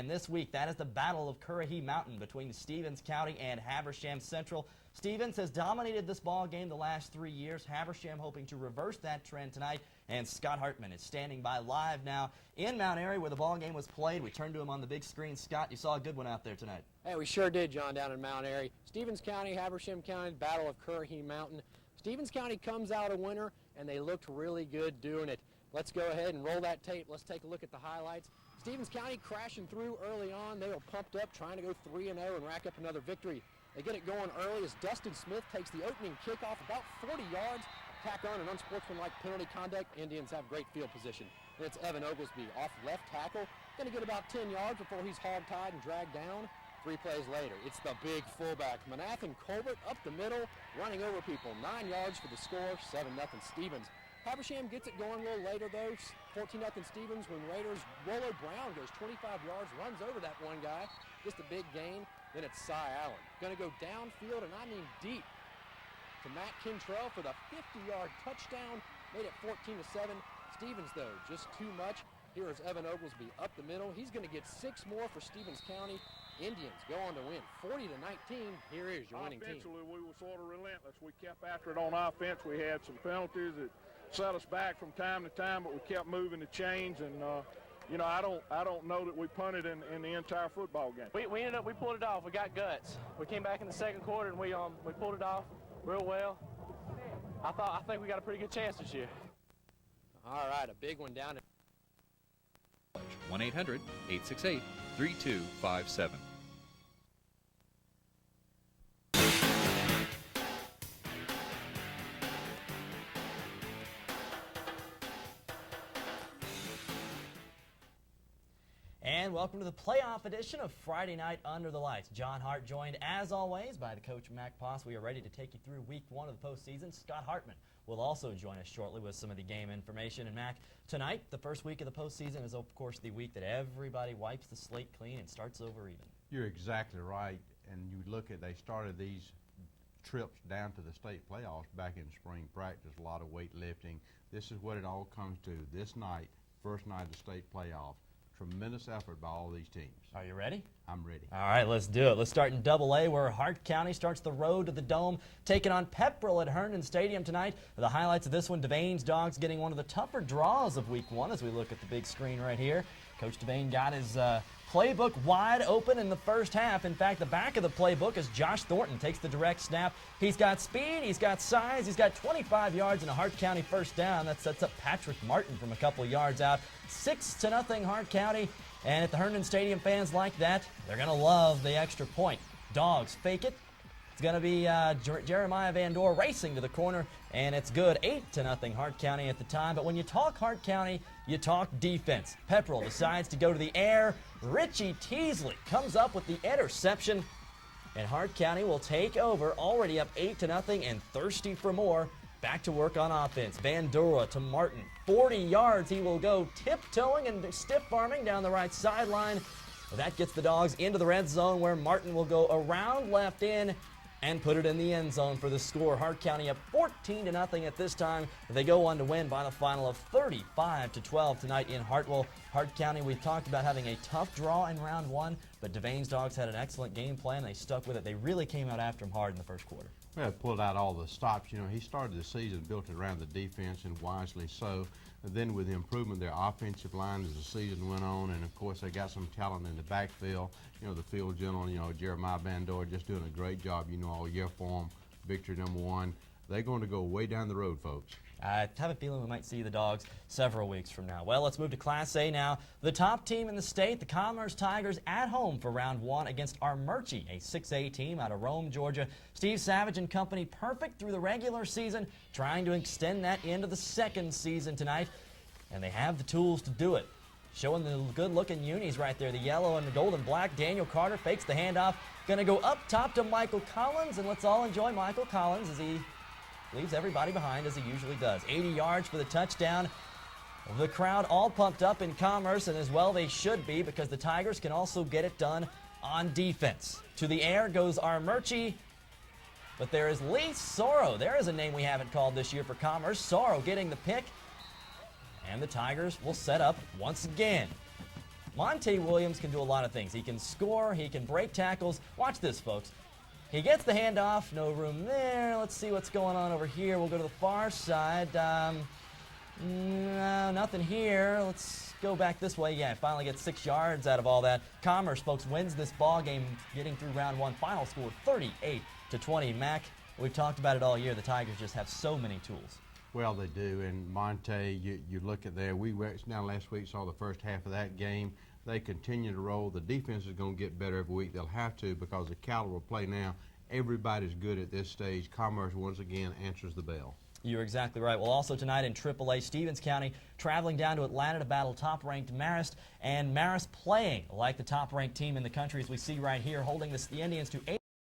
and this week that is the Battle of Currahee Mountain between Stevens County and Haversham Central. Stevens has dominated this ball game the last 3 years. Haversham hoping to reverse that trend tonight, and Scott Hartman is standing by live now in Mount Airy where the ball game was played. We turned to him on the big screen. Scott, you saw a good one out there tonight. Hey, we sure did, John, down in Mount Airy. Stevens County, Haversham County, Battle of Currahee Mountain. Stevens County comes out a winner, and they looked really good doing it. Let's go ahead and roll that tape. Let's take a look at the highlights. Stevens County crashing through early on. They were pumped up, trying to go 3-0 and rack up another victory. They get it going early as Dustin Smith takes the opening kickoff about 40 yards. Tack on an unsportsmanlike penalty conduct. Indians have great field position. And it's Evan Oglesby off left tackle. Going to get about 10 yards before he's hog-tied and dragged down. 3 plays later, it's the big fullback, Manathan Colbert, up the middle, running over people. 9 yards for the score, 7-0 Stevens. Haversham gets it going a little later, though. 14-0 Stevens when Raiders. Rollo Brown goes 25 yards, runs over that one guy. Just a big gain. Then it's Cy Allen. Going to go downfield, and I mean deep, to Matt Kintrell for the 50-yard touchdown. Made it 14-7. Stevens, though, just too much. Here is Evan Oglesby up the middle. He's going to get 6 more for Stevens County. Indians go on to win 40-19. Here is your winning team. Offensively, we were sort of relentless. We kept after it on offense. We had some penalties that set us back from time to time, but we kept moving the chains. And you know, I don't know that we punted in the entire football game. We pulled it off. We got guts. We came back in the second quarter and we pulled it off real well. I think we got a pretty good chance this year. All right, a big one down. 1-800-868-3257. And welcome to the playoff edition of Friday Night Under the Lights. John Hart joined, as always, by the coach, Mac Poss. We are ready to take you through week 1 of the postseason. Scott Hartman will also join us shortly with some of the game information. And, Mac, tonight, the first week of the postseason is, of course, the week that everybody wipes the slate clean and starts over even. You're exactly right. And you look at, they started these trips down to the state playoffs back in spring practice, a lot of weightlifting. This is what it all comes to. This night, first night of the state playoffs. Tremendous effort by all these teams. Are you ready? I'm ready. All right, let's do it. Let's start in Double-A, where Hart County starts the road to the Dome, taking on Pepperell at Herndon Stadium tonight. The highlights of this one, Devane's Dogs getting one of the tougher draws of week 1 as we look at the big screen right here. Coach Devane got his playbook wide open in the first half. In fact, the back of the playbook is Josh Thornton takes the direct snap. He's got speed, he's got size, he's got 25 yards and a Hart County first down. That sets up Patrick Martin from a couple yards out. 6-0 Hart County. And if the Herndon Stadium fans like that, they're going to love the extra point. Dogs fake it. It's going to be Jeremiah Van Dorn racing to the corner, and it's good. 8-0 Hart County at the time. But when you talk Hart County, you talk defense. Pepperell decides to go to the air. Richie Teasley comes up with the interception, and Hart County will take over, already up 8-0 and thirsty for more. Back to work on offense. Bandura to Martin. 40 yards. He will go tiptoeing and stiff-arming down the right sideline. That gets the Dogs into the red zone, where Martin will go around left in and put it in the end zone for the score. Hart County up 14-0 at this time. They go on to win by the final of 35-12 tonight in Hartwell. Hart County, we talked about having a tough draw in round 1, but Devane's Dogs had an excellent game plan. They stuck with it. They really came out after him hard in the first quarter. Well, pulled out all the stops. You know, he started the season built around the defense, and wisely so. And then with the improvement of their offensive line as the season went on, and of course they got some talent in the backfield. You know, the field general, you know, Jeremiah Bandor just doing a great job, you know, all year for them. Victory #1. They're going to go way down the road, folks. I have a feeling we might see the Dogs several weeks from now. Well, let's move to Class A now. The top team in the state, the Commerce Tigers, at home for round 1 against Armurchie, a 6A team out of Rome, Georgia. Steve Savage and company perfect through the regular season, trying to extend that into the second season tonight, and they have the tools to do it. Showing the good-looking unis right there, the yellow and the gold and black. Daniel Carter fakes the handoff. Going to go up top to Michael Collins, and let's all enjoy Michael Collins as he leaves everybody behind, as he usually does. 80 yards for the touchdown. The crowd all pumped up in Commerce, and as well they should be, because the Tigers can also get it done on defense. To the air goes Armurchie, but there is Lee Sorrow. There is a name we haven't called this year for Commerce. Sorrow getting the pick, and the Tigers will set up once again. Monte Williams can do a lot of things. He can score, he can break tackles. Watch this, folks. He gets the handoff, no room there. Let's see what's going on over here. We'll go to the far side. No, nothing here. Let's go back this way. Yeah, finally gets 6 yards out of all that. Commerce, folks, wins this ball game, getting through round one. Final score 38-20. Mac, we've talked about it all year. The Tigers just have so many tools. Well, they do, and Monte, you look at there. We now last week saw the first half of that game. They continue to roll. The defense is going to get better every week. They'll have to because the caliber of play now. Everybody's good at this stage. Commerce once again answers the bell. You're exactly right. Well, also tonight in AAA, Stevens County traveling down to Atlanta to battle top-ranked Marist, and Marist playing like the top-ranked team in the country, as we see right here, holding the Indians to 8.